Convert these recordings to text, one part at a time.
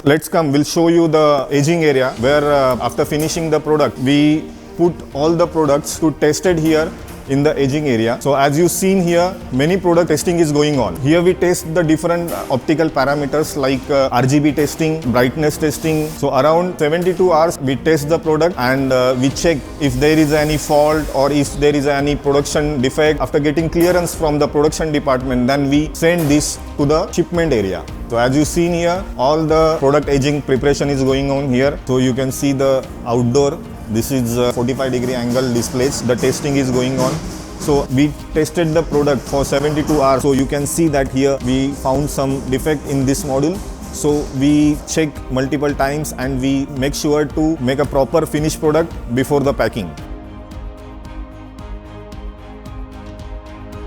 Let's come, we'll show you the aging area where after finishing the product, we put all the products to tested here in the aging area. So as you've seen here, many product testing is going on. Here we test the different optical parameters like RGB testing, brightness testing. So around 72 hours we test the product and we check if there is any fault or if there is any production defect. After getting clearance from the production department, then we send this to the shipment area. So as you've seen here, all the product aging preparation is going on here. So you can see the outdoor. This is 45-degree angle displays. The testing is going on. So we tested the product for 72 hours. So you can see that here we found some defect in this module. So we check multiple times and we make sure to make a proper finished product before the packing.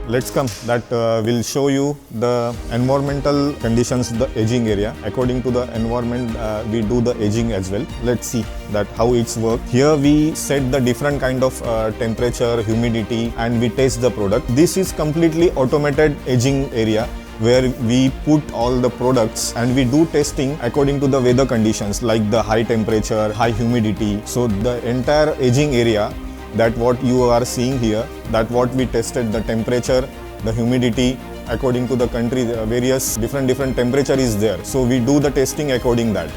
Let's come, that will show you the environmental conditions, the aging area. According to the environment, we do the aging as well. Let's see that how it's work. Here we set the different kind of temperature, humidity, and we test the product. This is completely automated aging area where we put all the products and we do testing according to the weather conditions like the high temperature, high humidity. So the entire aging area, that what you are seeing here, that what we tested, the temperature, the humidity, according to the country, various different temperature is there. So we do the testing according that.